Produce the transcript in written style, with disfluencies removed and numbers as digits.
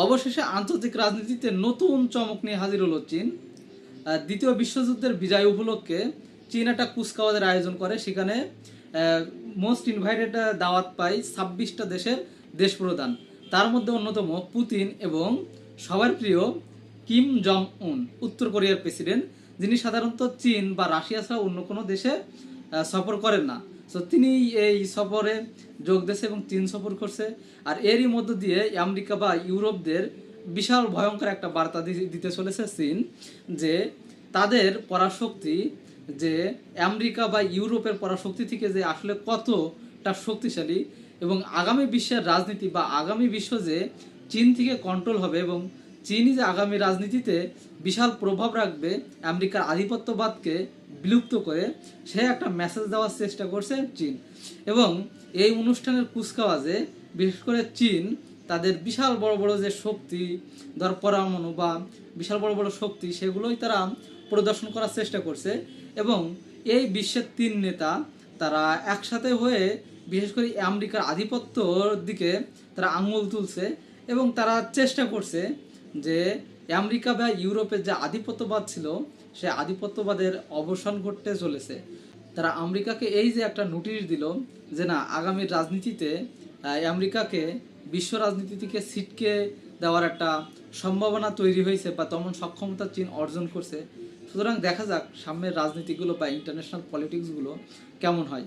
অবশেষে আন্তর্জাতিক রাজনীতিতে নতুন চমক নিয়ে হাজির হলো চীন। দ্বিতীয় বিশ্বযুদ্ধের বিজয় উপলক্ষে চীন একটা কুচকাওয়াজের আয়োজন করে। সেখানে মোস্ট ইনভাইটেড দাওয়াত পায় 26টা দেশের দেশপ্রধান। তার মধ্যে অন্যতম পুতিন এবং সবার প্রিয় কিম জং উন, উত্তর কোরিয়ার প্রেসিডেন্ট, যিনি সাধারণত চীন বা রাশিয়া ছাড়া অন্য কোনো দেশে সফর করেন না। তো তিনি এই সফরে যোগ দিয়েছে এবং চীন সফর করছে। আর এরই মধ্য দিয়ে আমেরিকা বা ইউরোপদের বিশাল ভয়ঙ্কর একটা বার্তা দিতে চলেছে চীন, যে তাদের পরাশক্তি, যে আমেরিকা বা ইউরোপের পরাশক্তি থেকে যে আসলে কতটা শক্তিশালী, এবং আগামী বিশ্বের রাজনীতি বা আগামী বিশ্ব যে চীন থেকে কন্ট্রোল হবে, এবং চীনই যে আগামী রাজনীতিতে বিশাল প্রভাব রাখবে আমেরিকার আধিপত্যবাদকে বিলুপ্ত করে, সে একটা মেসেজ দেওয়ার চেষ্টা করছে চীন। এবং এই অনুষ্ঠানের কুচকাওয়াজে বিশেষ করে চীন তাদের বিশাল বড় বড় যে শক্তি, ধর পরমাণু বা বিশাল বড় বড় শক্তি, সেগুলোই তারা প্রদর্শন করার চেষ্টা করছে। এবং এই বিশ্বের 3 নেতা তারা একসাথে হয়ে বিশেষ করে আমেরিকার আধিপত্যর দিকে তারা আঙুল তুলছে, এবং তারা চেষ্টা করছে যে আমেরিকা বা ইউরোপের যে আধিপত্যবাদ ছিল, সে আধিপত্যবাদের অবসান ঘটতে চলেছে। তারা আমেরিকাকে এই যে একটা নোটিশ দিল যে না, আগামীর রাজনীতিতে আমেরিকাকে বিশ্ব রাজনীতি থেকে ছিটকে দেওয়ার একটা সম্ভাবনা তৈরি হয়েছে বা তেমন সক্ষমতা চীন অর্জন করছে। সুতরাং দেখা যাক সামনের রাজনীতিগুলো বা ইন্টারন্যাশনাল পলিটিক্সগুলো কেমন হয়।